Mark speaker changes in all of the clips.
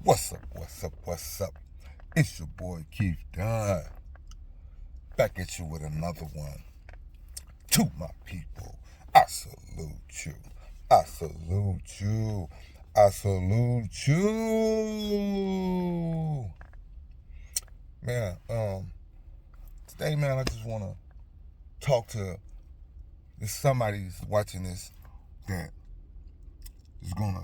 Speaker 1: What's up, what's up, what's up? It's your boy Keith Dunn. Back at you with another one. To my people, I salute you. I salute you. I salute you. Man, today, man, I just want to talk to somebody's watching this that is going to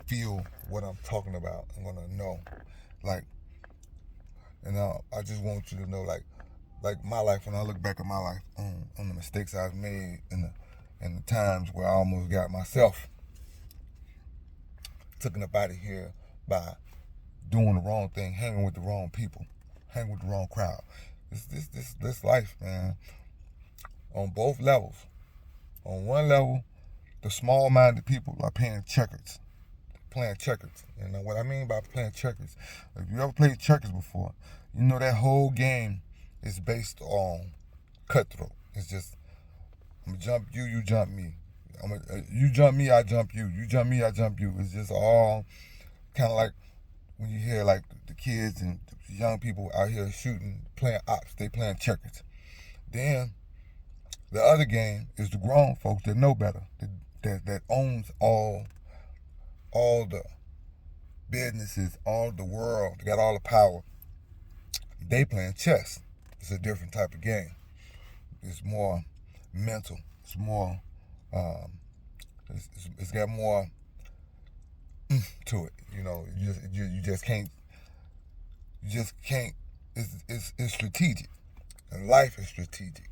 Speaker 1: feel what I'm talking about. I'm going to know. I just want you to know, like my life, when I look back at my life on the mistakes I've made and the times where I almost got myself taken up out of here by doing the wrong thing, hanging with the wrong people, hanging with the wrong crowd. This life, man, on both levels. On one level, the small-minded people are playing checkers. And what I mean by playing checkers, if you ever played checkers before, you know that whole game is based on cutthroat. It's just, I'm gonna jump you, you jump me. You jump me, I jump you. You jump me, I jump you. It's just all kind of like when you hear like the kids and the young people out here shooting, playing ops. They playing checkers. Then the other game is the grown folks that know better, that owns all the businesses, all the world. They got all the power. They playing chess. It's a different type of game. It's more mental. It's more. It's got more to it. You know, you just can't. You just can't. It's strategic, and life is strategic.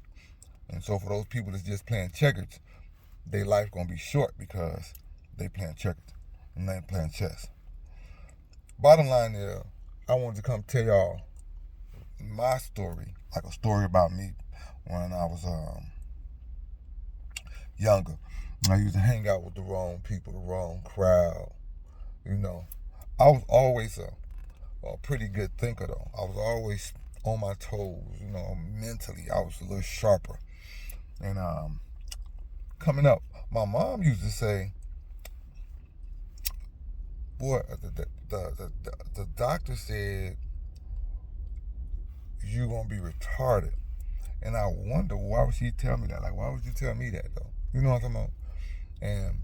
Speaker 1: And so for those people that's just playing checkers, their life gonna be short because they playing checkers and they ain't playing chess. Bottom line is, I wanted to come tell y'all my story, like a story about me when I was younger. I used to hang out with the wrong people, the wrong crowd. You know, I was always a pretty good thinker though. I was always on my toes. You know, mentally I was a little sharper. And coming up, my mom used to say, "Boy, the doctor said you're gonna be retarded." And I wonder, why would she tell me that? Like, why would you tell me that though? You know what I'm talking about? And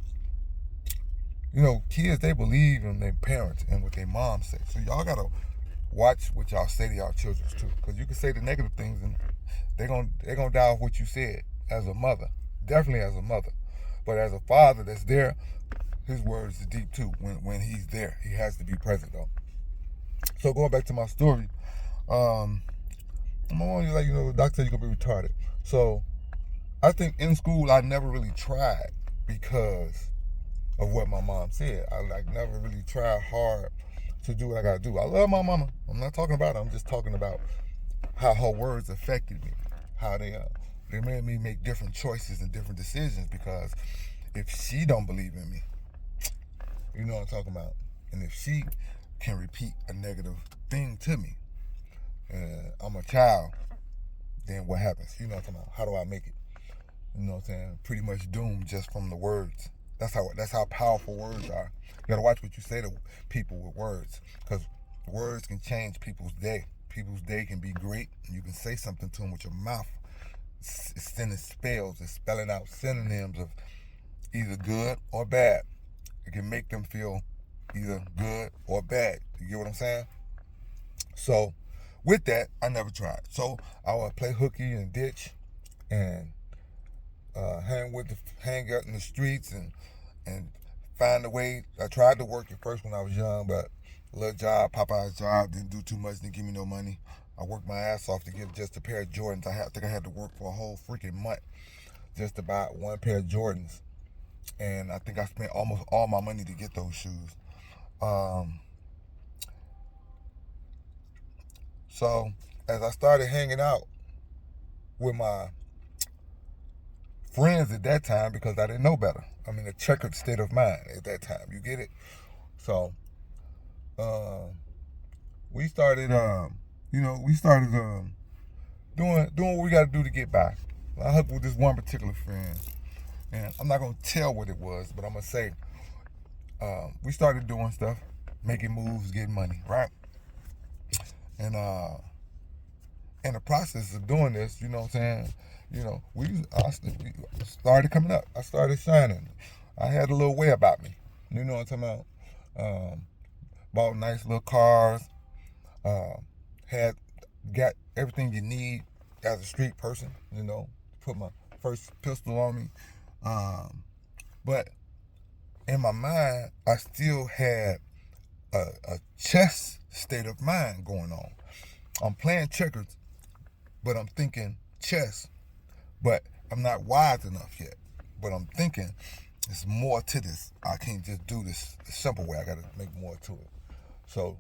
Speaker 1: you know, kids, they believe in their parents and what their mom say. So y'all gotta watch what y'all say to y'all children too, because you can say the negative things and they're gonna die off what you said as a mother, definitely as a mother, but as a father that's there, his words is deep too. When he's there, he has to be present though. So going back to my story, my mom was like, you know, the doctor said you're gonna be retarded. So I think in school I never really tried because of what my mom said. I never really tried hard to do what I gotta do. I love my mama. I'm not talking about her. I'm just talking about how her words affected me, how they made me make different choices and different decisions. Because if she don't believe in me, you know what I'm talking about, and if she can repeat a negative thing to me, and I'm a child, then what happens? You know what I'm talking about? How do I make it? You know what I'm saying? Pretty much doomed just from the words. That's how powerful words are. You gotta watch what you say to people with words, because words can change people's day. People's day can be great, and you can say something to them with your mouth. It's sending spells. It's spelling out synonyms of either good or bad. It can make them feel either good or bad. You get what I'm saying? So, with that, I never tried. So I would play hooky and ditch, and hang out in the streets and find a way. I tried to work at first when I was young, but a little job, Popeye's job, didn't do too much, didn't give me no money. I worked my ass off to get just a pair of Jordans. I think I had to work for a whole freaking month just to buy one pair of Jordans, and I think I spent almost all my money to get those shoes. So as I started hanging out with my friends at that time, because I didn't know better. I'm in a checkered state of mind at that time. You get it? So we started, doing what we got to do to get by. I hooked with this one particular friend, and I'm not gonna tell what it was, but I'm gonna say we started doing stuff, making moves, getting money, right? And in the process of doing this, you know what I'm saying? You know, we started coming up. I started shining. I had a little way about me. You know what I'm talking about? Bought nice little cars. Got everything you need as a street person. You know, put my first pistol on me. But in my mind, I still had a chess state of mind going on. I'm playing checkers, but I'm thinking chess. But I'm not wise enough yet. But I'm thinking there's more to this. I can't just do this the simple way. I got to make more to it. So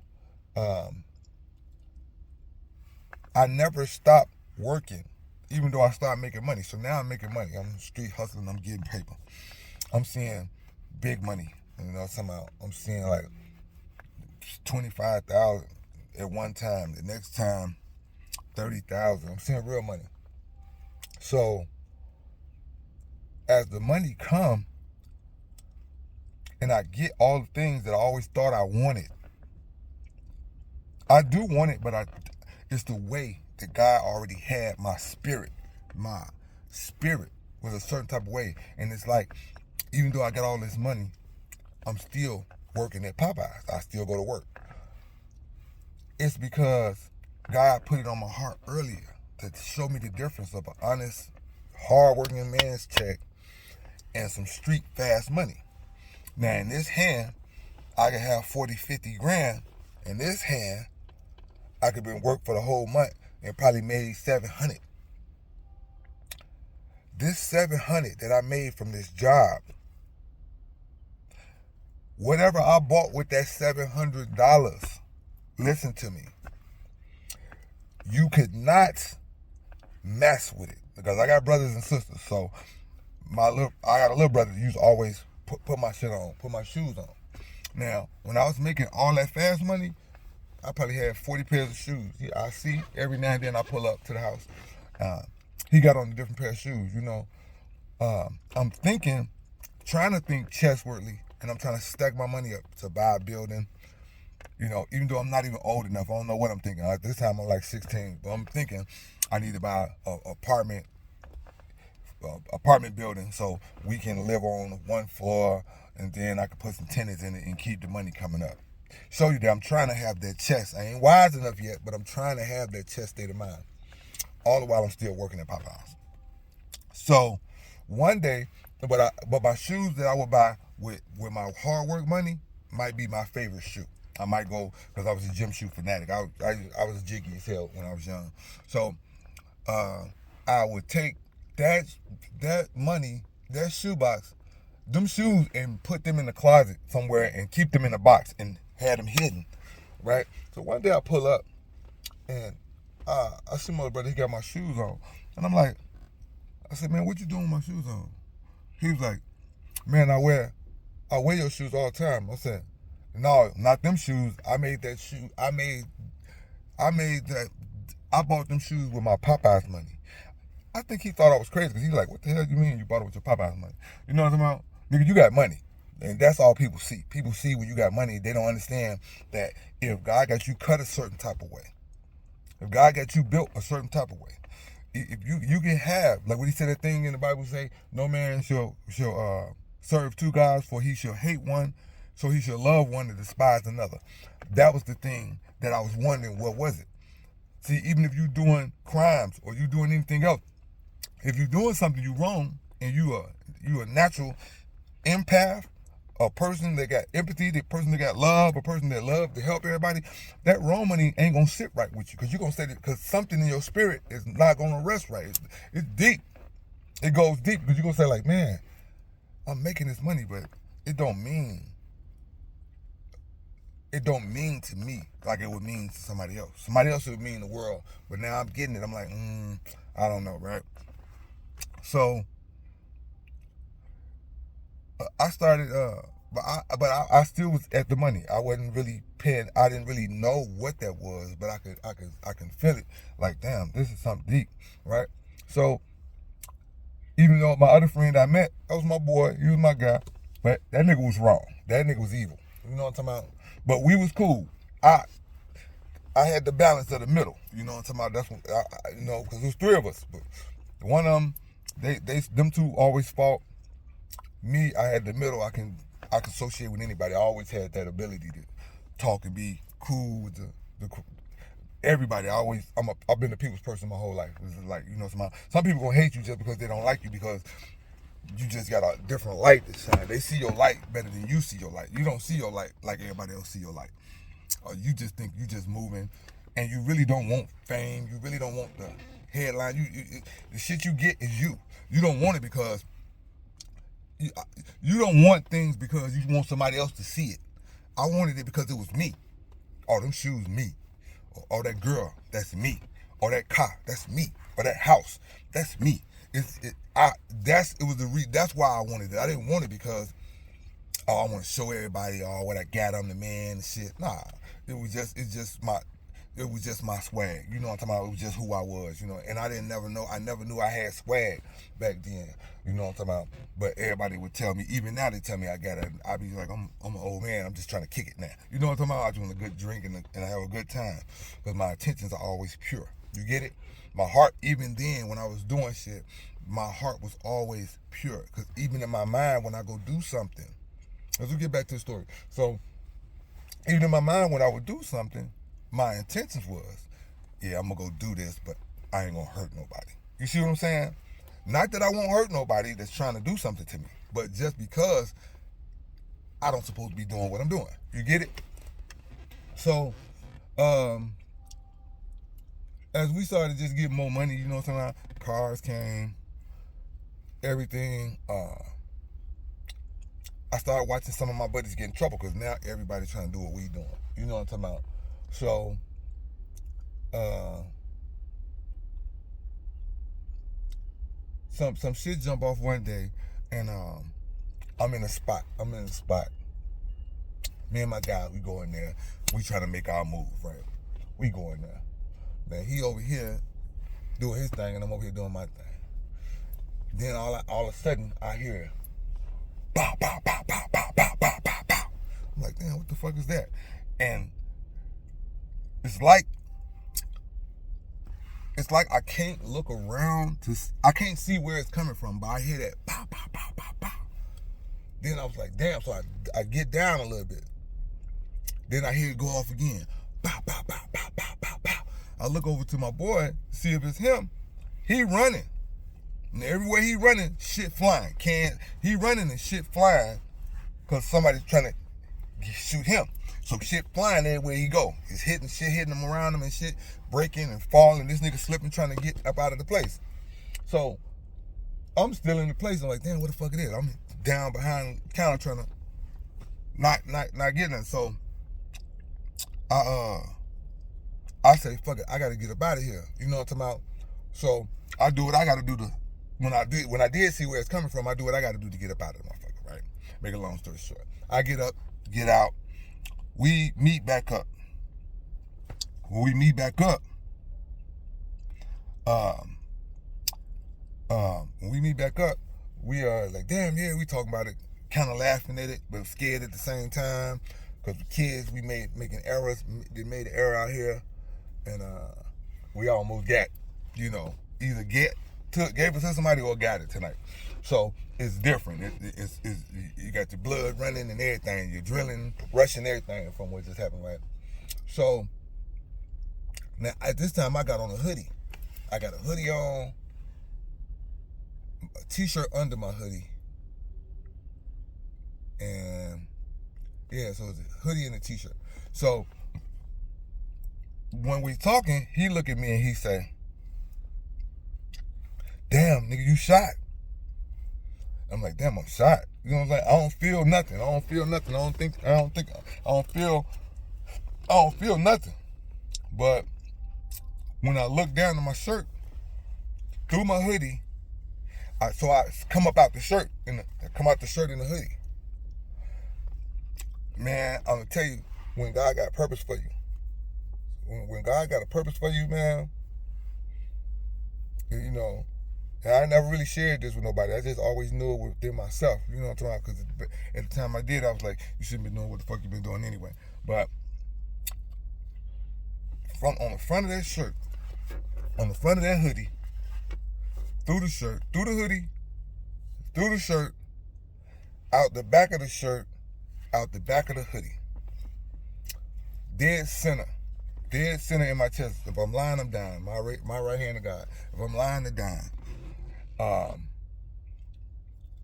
Speaker 1: I never stopped working, even though I started making money. So now I'm making money. I'm street hustling. I'm getting paper. I'm seeing big money. You know, somehow I'm seeing like 25,000 at one time. The next time, 30,000. I'm seeing real money. So as the money come, and I get all the things that I always thought I wanted. I do want it, but it's the way that God already had my spirit. My spirit was a certain type of way. And it's like, even though I got all this money, I'm still working at Popeyes. I still go to work. It's because God put it on my heart earlier to show me the difference of an honest, hard-working man's check and some street fast money. Now, in this hand, I could have 40, 50 grand. In this hand, I could been work for the whole month and probably made 700. This 700 that I made from this job, whatever I bought with that $700, listen to me, you could not mess with it, because I got brothers and sisters. So I got a little brother that used to always put my shit on, put my shoes on. Now, when I was making all that fast money, I probably had 40 pairs of shoes. I see every now and then I pull up to the house. He got on a different pair of shoes, you know. I'm trying to think chesswordly, and I'm trying to stack my money up to buy a building. You know, even though I'm not even old enough, I don't know what I'm thinking. At this time, I'm like 16, but I'm thinking I need to buy an apartment building so we can live on one floor, and then I can put some tenants in it and keep the money coming up. Show you that I'm trying to have that chess. I ain't wise enough yet, but I'm trying to have that chess state of mind. All the while I'm still working at Popeyes. So one day, but my shoes that I would buy with my hard work money might be my favorite shoe. I might go, because I was a gym shoe fanatic. I was jiggy as hell when I was young. So I would take that money, that shoebox, them shoes, and put them in the closet somewhere and keep them in a box and had them hidden, right? So one day I pull up and I see my brother, he got my shoes on. And I'm like, I said, man, what you doing with my shoes on? He was like, man, I wear your shoes all the time. I said, no, not them shoes. I made that shoe. I bought them shoes with my Popeyes money. I think he thought I was crazy, because he's like, what the hell do you mean you bought it with your Popeyes money? You know what I'm talking about? Nigga, you got money. And that's all people see. People see when you got money. They don't understand that if God got you cut a certain type of way, if God got you built a certain type of way, if you can have, like what he said, that thing in the Bible say, no man shall serve two gods, for he shall hate one, so he shall love one and despise another. That was the thing that I was wondering, what was it? See, even if you're doing crimes or you doing anything else, if you're doing something you wrong and you a natural empath, a person that got empathy, the person that got love, a person that love to help everybody, that wrong money ain't gonna sit right with you, because you're gonna say that because something in your spirit is not gonna rest right. It's deep. It goes deep, because you're gonna say like, man, I'm making this money, but it don't mean to me like it would mean to somebody else. Somebody else would mean the world, but now I'm getting it. I'm like, I don't know, right? So I started, but I still was at the money. I wasn't really paying. I didn't really know what that was, but I can feel it. Like, damn, this is something deep, right? So even though my other friend I met, that was my boy, he was my guy, but that nigga was wrong. That nigga was evil. You know what I'm talking about? But we was cool. I had the balance of the middle. You know what I'm talking about? That's what you know, because there's three of us. But one of them, them two always fought. Me, I had the middle. I can associate with anybody. I always had that ability to talk and be cool with the everybody. I've been a people's person my whole life. It's like, you know, some people gonna hate you just because they don't like you, because you just got a different light to shine. They see your light better than you see your light. You don't see your light like everybody else see your light. You just think you just moving, and you really don't want fame. You really don't want the headline. The shit you get is you. You don't want it because you don't want things because you want somebody else to see it. I wanted it because it was me. Oh, them shoes, me. Or that girl, that's me. Or that car, that's me. Or that house, that's me. That's why I wanted it. I didn't want it because I want to show everybody what I got. I'm the man and shit. Nah, it was just my swag. You know what I'm talking about? It was just who I was, you know. And I never knew I had swag back then. You know what I'm talking about? But everybody would tell me, even now they tell me I got it. I'd be like, I'm an old man. I'm just trying to kick it now. You know what I'm talking about? I'm doing a good drink and I have a good time. Because my intentions are always pure. You get it? My heart, even then when I was doing shit, my heart was always pure. Because even in my mind, when I go do something, let's get back to the story. So, even in my mind, when I would do something, my intentions was, yeah, I'm going to go do this, but I ain't going to hurt nobody. You see what I'm saying? Not that I won't hurt nobody that's trying to do something to me, but just because I don't supposed to be doing what I'm doing. You get it? So, as we started just getting more money, you know what I'm saying? Cars came, everything. I started watching some of my buddies get in trouble because now everybody's trying to do what we doing. You know what I'm talking about? So, some shit jump off one day, and I'm in a spot. Me and my guy, we go in there. We trying to make our move, right? We go in there. Man, he over here doing his thing, and I'm over here doing my thing. Then all of a sudden, I hear, pow, pow, pow, pow, pow, pow, pow, pow, pow. I'm like, damn, what the fuck is that? And it's like I can't look around I can't see where it's coming from, but I hear that pow, pow, pow, pow, pow. Then I was like, damn, so I get down a little bit. Then I hear it go off again. Pow, pow, pow, pow, pow, pow, pow. I look over to my boy, see if it's him. He running. And everywhere he running, shit flying. He running and shit flying because somebody's trying to shoot him. So shit flying everywhere he go. It's hitting him around him and shit, breaking and falling. This nigga slipping, trying to get up out of the place. So I'm still in the place. I'm like, damn, what the fuck it is? I'm down behind the counter trying to not getting it. So I say, fuck it, I gotta get up out of here. You know what I'm talking about? So I do what I gotta do when I did see where it's coming from, I do what I gotta do to get up out of the motherfucker, right? Make a long story short. I get up, get out, we meet back up. When we meet back up, we are like, damn, yeah, we talking about it, kind of laughing at it, but scared at the same time. Because the kids, we making errors, they made an error out here, and we almost got, either gave it to somebody or got it tonight. So it's different. It's you got your blood running and everything. You're drilling, rushing everything from what just happened, right? So now at this time I got on a hoodie. I got a hoodie on, a t-shirt under my hoodie, and yeah, so it's a hoodie and a t-shirt. So when we talking, he look at me and he say, damn, nigga, you shot. I'm like, damn, I'm shot. You know what I'm saying? I don't feel nothing. I don't feel nothing. But when I look down at my shirt, through my hoodie, I come up out the shirt in the hoodie. Man, I'm gonna tell you, when God got a purpose for you, when God got a purpose for you, man, And I never really shared this with nobody. I just always knew it within myself. You know what I'm talking about? Because at the time I did, I was like, you shouldn't be doing what the fuck you been doing anyway. But on the front of that shirt, on the front of that hoodie, through the shirt, through the hoodie, through the shirt, out the back of the shirt, out the back of the hoodie, dead center in my chest. If I'm lying, I'm dying. My right hand to God. If I'm lying, I'm dying.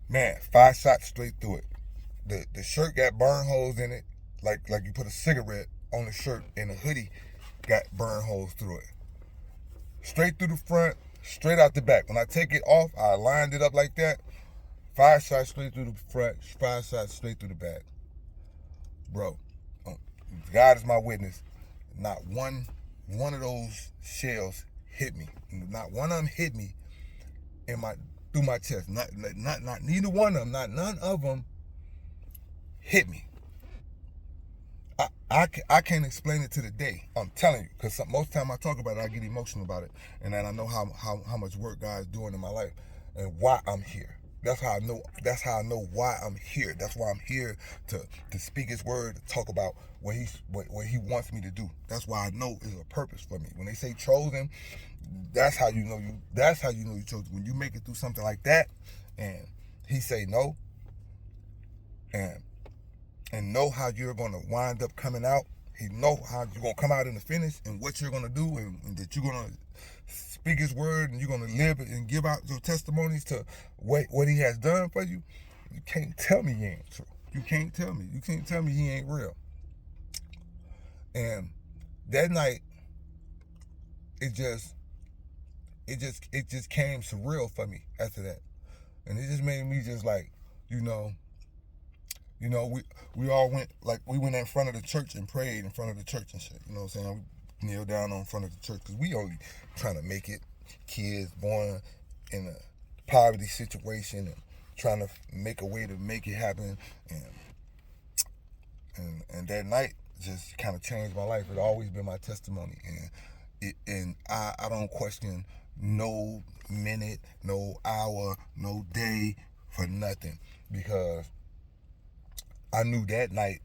Speaker 1: Man, 5 shots straight through it. The shirt got burn holes in it, like you put a cigarette on the shirt, and the hoodie got burn holes through it. Straight through the front, straight out the back. When I take it off, I lined it up like that. 5 shots straight through the front, 5 shots straight through the back. Bro, God is my witness. Not one of those shells hit me. Not one of them hit me through my chest. Not neither one of them. Not none of them hit me. I can't explain it to the day. I'm telling you, because most time I talk about it, I get emotional about it, and then I know how much work God is doing in my life and why I'm here. That's how I know. That's how I know why I'm here. That's why I'm here to speak His word, to talk about what He wants me to do. That's why I know it's a purpose for me. When they say chosen, that's how you know you. That's how you know you chosen. When you make it through something like that, and He say no, and know how you're going to wind up coming out. He know how you're going to come out in the finish and what you're going to do, and that you're going to speak His word, and you're going to live and give out your testimonies to what He has done for you. You can't tell me He ain't true. You can't tell me. You can't tell me He ain't real. And that night, it just came surreal for me after that. And it just made me just like, we all went, like, we went in front of the church and prayed in front of the church and shit. You know what I'm saying? We kneeled down in front of the church because we only trying to make it. Kids born in a poverty situation and trying to make a way to make it happen. And that night just kind of changed my life. It always been my testimony. And I don't question no minute, no hour, no day for nothing, because I knew that night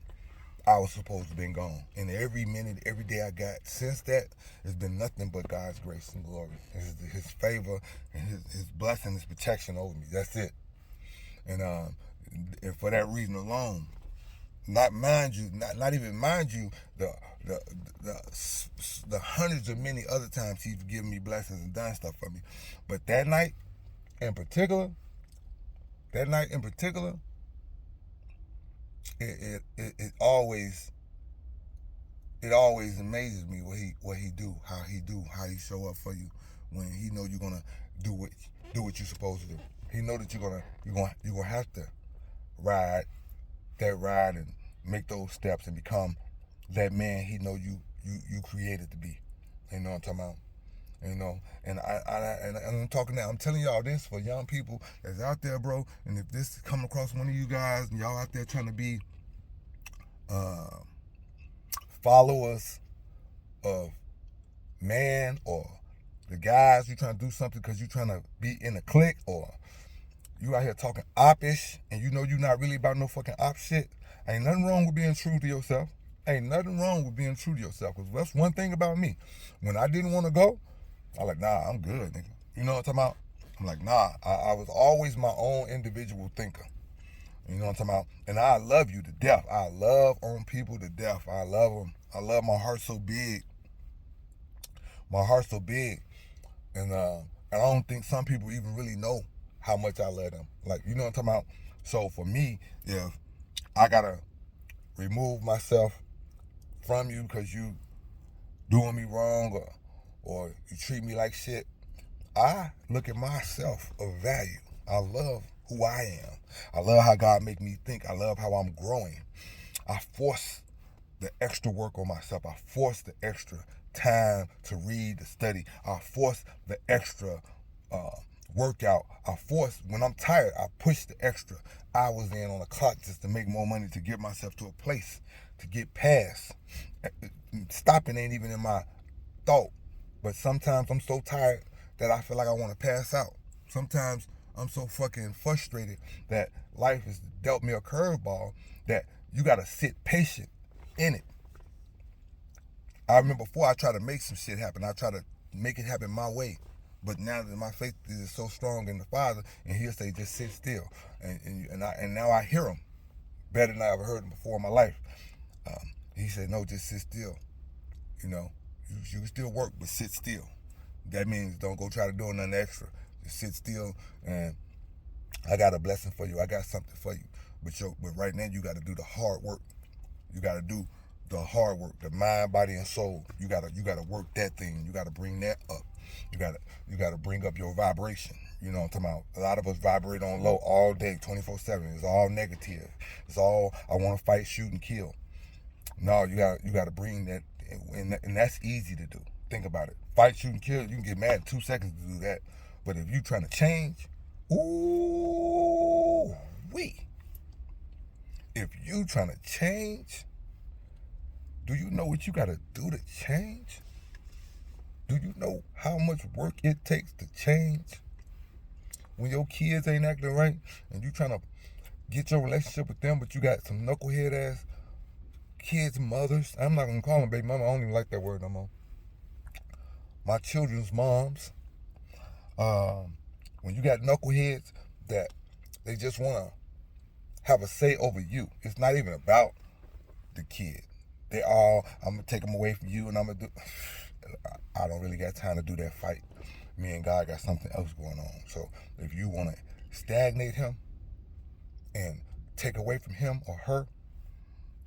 Speaker 1: I was supposed to have been gone. And every minute, every day I got since that, has been nothing but God's grace and glory. His favor and his blessing, His protection over me. That's it. And for that reason alone, not even mind you, the hundreds of many other times He's given me blessings and done stuff for me. But that night in particular, it always amazes me what he do, how he show up for you when He know you're gonna do what you're supposed to do. He know that you're gonna have to ride and make those steps and become that man He know you created to be. You know what I'm talking about? And I'm talking now. I'm telling y'all this for young people that's out there, bro. And if this is coming across one of you guys and y'all out there trying to be followers of man, or the guys, you trying to do something because you trying to be in a clique, or you out here talking op-ish and you know you not really about no fucking op shit. Ain't nothing wrong with being true to yourself. Ain't nothing wrong with being true to yourself. Because that's one thing about me. When I didn't want to go, I like, nah, I'm good, nigga. You know what I'm talking about? I'm like, nah, I was always my own individual thinker. You know what I'm talking about? And I love you to death. I love on people to death. I love them. I love my heart so big. My heart so big. And I don't think some people even really know how much I love them. Like, you know what I'm talking about? So for me, if I gotta remove myself from you because you doing me wrong, or you treat me like shit, I look at myself of value. I love who I am. I love how God make me think. I love how I'm growing. I force the extra work on myself. I force the extra time to read, to study. I force the extra workout. I force, when I'm tired, I push the extra hours in on the clock just to make more money, to get myself to a place to get past. Stopping ain't even in my thought. But sometimes I'm so tired that I feel like I want to pass out. Sometimes I'm so fucking frustrated that life has dealt me a curveball that you gotta sit patient in it. I remember before I tried to make some shit happen, I try to make it happen my way. But now that my faith is so strong in the Father, and He'll say, just sit still. And now I hear Him better than I ever heard Him before in my life. He said, no, just sit still. You know, you can still work, but sit still. That means don't go try to do nothing extra. Just sit still, and I got a blessing for you. I got something for you. But right now, you got to do the hard work. You got to do the hard work, the mind, body, and soul. You gotta work that thing. You gotta bring that up. You gotta bring up your vibration. You know what I'm talking about? A lot of us vibrate on low all day, 24/7. It's all negative. It's all I want to fight, shoot, and kill. No, you gotta bring that, and that's easy to do. Think about it. Fight, shoot, and kill. You can get mad in 2 seconds to do that. But if you trying to change, ooh wee. If you trying to change, do you know what you got to do to change? Do you know how much work it takes to change? When your kids ain't acting right and you trying to get your relationship with them, but you got some knucklehead ass kids' mothers. I'm not going to call them baby mama. I don't even like that word no more. My children's moms. When you got knuckleheads that they just want to have a say over you. It's not even about the kid. I'm going to take them away from you and I'm going to do... I don't really got time to do that fight. Me and God got something else going on. So if you want to stagnate him and take away from him or her,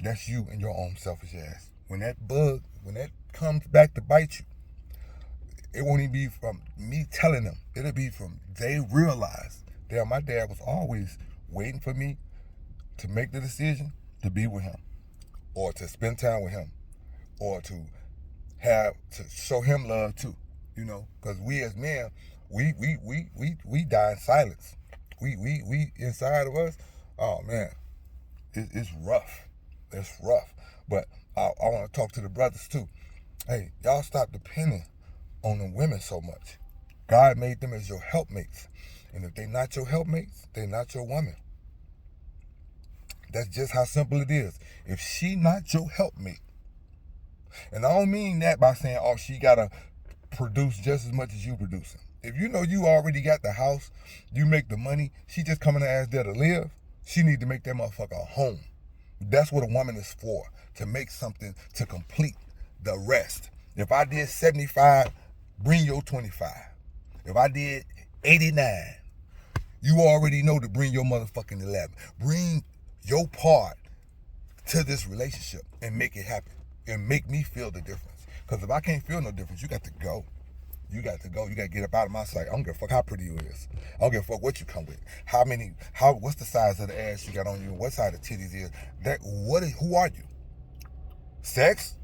Speaker 1: that's you and your own selfish ass. When that comes back to bite you, it won't even be from me telling them. It'll be from they realize, damn, my dad was always waiting for me to make the decision to be with him, or to spend time with him, or to show him love too, you know, because we as men, we die in silence. We inside of us, oh man, it's rough. It's rough. But I want to talk to the brothers too. Hey, y'all stop depending on the women so much. God made them as your helpmates, and if they're not your helpmates, they're not your woman. That's just how simple it is. If she not your helpmate, and I don't mean that by saying, oh, she gotta produce just as much as you producing. If you know you already got the house, you make the money, she just coming to ask there to live, she need to make that motherfucker a home. That's what a woman is for, to make something to complete the rest. If I did 75, bring your 25. If I did 89, you already know to bring your motherfucking 11. Bring your part to this relationship and make it happen and make me feel the difference. Because if I can't feel no difference, you got to go. You got to go. You got to get up out of my sight. I don't give a fuck how pretty you is. I don't give a fuck what you come with. What's the size of the ass you got on you? What side of the titties is? Who are you? Sex?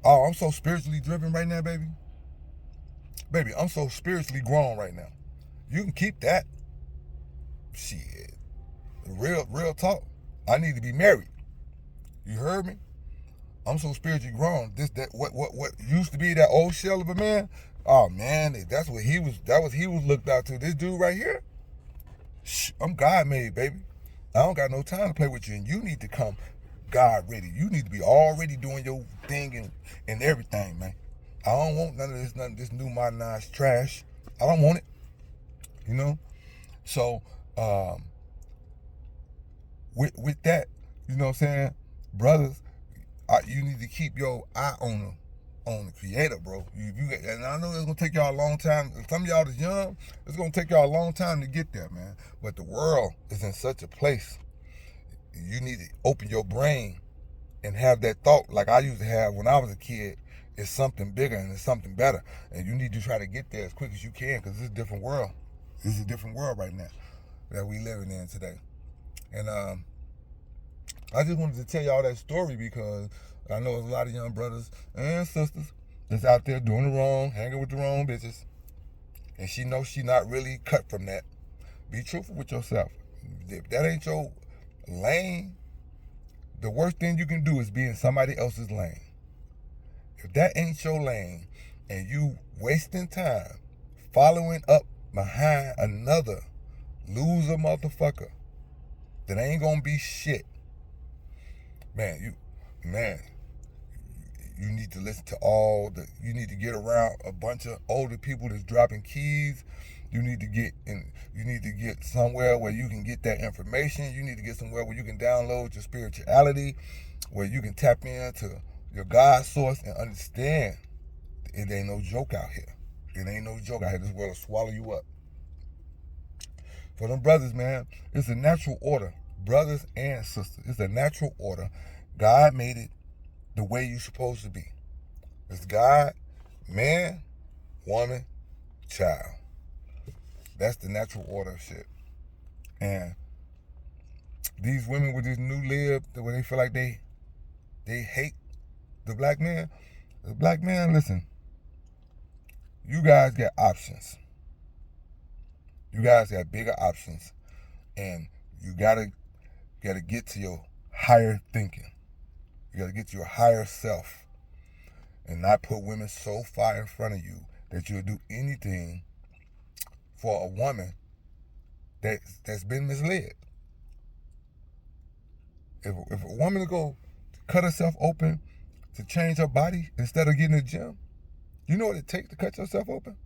Speaker 1: Oh, I'm so spiritually driven right now, baby. Baby, I'm so spiritually grown right now. You can keep that. Shit. Real talk. I need to be married. You heard me? I'm so spiritually grown. What used to be that old shell of a man? Oh man, that's what he was. That was he was looked out to. This dude right here. I'm God made, baby. I don't got no time to play with you, and you need to come God ready. You need to be already doing your thing and everything, man. I don't want none of this new modernized trash. I don't want it. You know? So, with that, you know what I'm saying? Brothers, you need to keep your eye on the creator, bro. And I know it's gonna take y'all a long time. Some of y'all that's young, it's gonna take y'all a long time to get there, man. But the world is in such a place. You need to open your brain and have that thought like I used to have when I was a kid. It's something bigger and it's something better. And you need to try to get there as quick as you can, because it's a different world. This is a different world right now that we living in today. And I just wanted to tell y'all that story because I know there's a lot of young brothers and sisters that's out there doing the wrong, hanging with the wrong bitches. And she knows she not really cut from that. Be truthful with yourself. If that ain't your lane, the worst thing you can do is be in somebody else's lane. If that ain't your lane and you wasting time following up behind another loser motherfucker that ain't gonna be shit. Man, you need to listen to you need to get around a bunch of older people that's dropping keys. You need to get somewhere where you can get that information. You need to get somewhere where you can download your spirituality, where you can tap into your God source and understand it ain't no joke out here. It ain't no joke out here. This world will swallow you up. For them brothers, man, it's a natural order. Brothers and sisters, it's a natural order. God made it the way you're supposed to be. It's God, man, woman, child. That's the natural order of shit. And these women with this new lib, where they feel like they hate the black man. The black man, listen, you guys got options. You guys got bigger options. And you gotta get to your higher thinking. You gotta get to your higher self. And not put women so far in front of you that you'll do anything for a woman that's been misled. If a woman go cut herself open to change her body instead of getting a gym, you know what it takes to cut yourself open?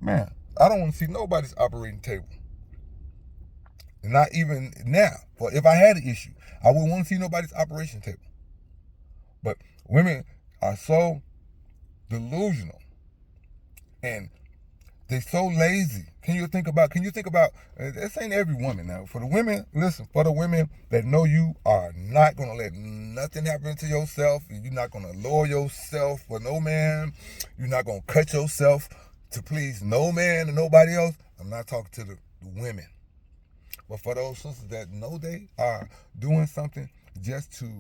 Speaker 1: Man, I don't want to see nobody's operating table. Not even now. But if I had an issue, I wouldn't want to see nobody's operation table. But women are so delusional and they're so lazy. Can you think about, this ain't every woman now. For the women, listen, for the women that know you are not going to let nothing happen to yourself, you're not going to lower yourself for no man, you're not going to cut yourself to please no man and nobody else. I'm not talking to the women. But for those sisters that know they are doing something just to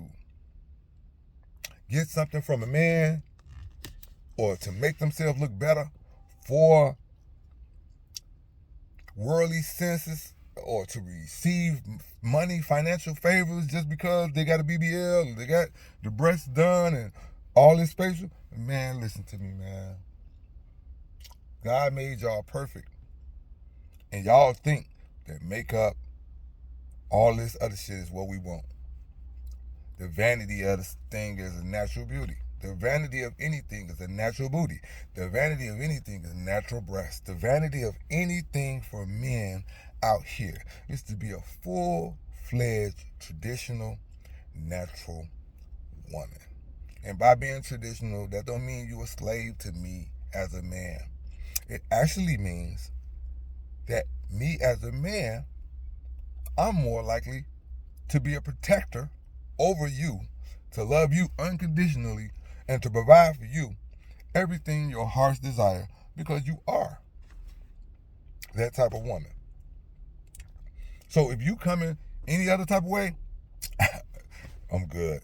Speaker 1: get something from a man or to make themselves look better for worldly senses or to receive money, financial favors just because they got a BBL or they got the breasts done and all this facial. Man, listen to me, man. God made y'all perfect. And y'all think that makeup, all this other shit is what we want. The vanity of this thing is a natural beauty. The vanity of anything is a natural booty. The vanity of anything is a natural breast. The vanity of anything for men out here is to be a full-fledged, traditional, natural woman. And by being traditional, that don't mean you a slave to me as a man. It actually means that me as a man, I'm more likely to be a protector over you, to love you unconditionally, and to provide for you everything your heart's desire, because you are that type of woman. So if you come in any other type of way, I'm good.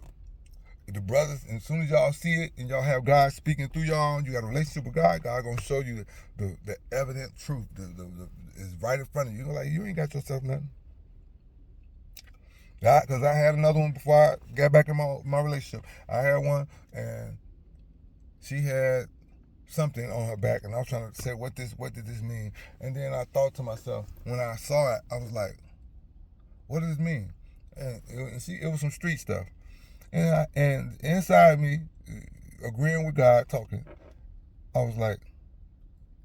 Speaker 1: The brothers, and as soon as y'all see it and y'all have God speaking through y'all, and you got a relationship with God, God gonna show you the evident truth. Is right in front of you. You're like, you ain't got yourself nothing. Because I had another one before I got back in my relationship. I had one, and she had something on her back, and I was trying to say, what did this mean? And then I thought to myself, when I saw it, I was like, what does this mean? And it was some street stuff. And inside me, agreeing with God, talking, I was like,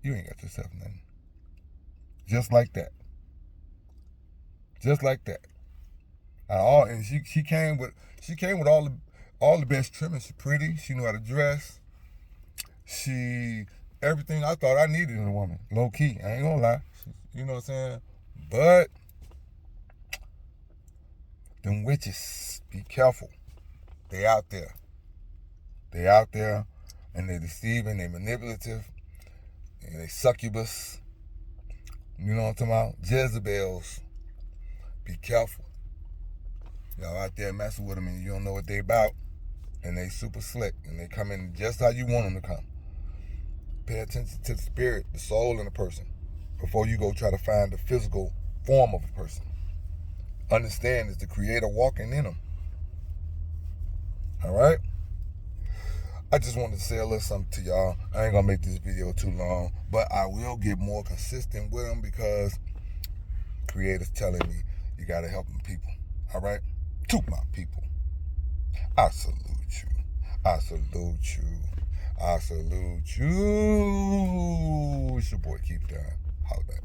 Speaker 1: you ain't got yourself nothing. Just like that. Just like that. And she came with all the best trimming. She pretty. She knew how to dress. Everything I thought I needed in a woman. Low key. I ain't gonna lie. You know what I'm saying? But them witches, be careful. They out there. They out there, and they deceiving. They manipulative. And they succubus. You know what I'm talking about? Jezebels. Be careful. Y'all out there messing with them and you don't know what they about. And they super slick. And they come in just how you want them to come. Pay attention to the spirit, the soul in a person, before you go try to find the physical form of a person. Understand it's the Creator walking in them. All right? I just wanted to say a little something to y'all. I ain't gonna make this video too long, but I will get more consistent with them because creators telling me you gotta help them people. All right, to my people, I salute you. I salute you. I salute you. It's your boy Keep Down. Holla back.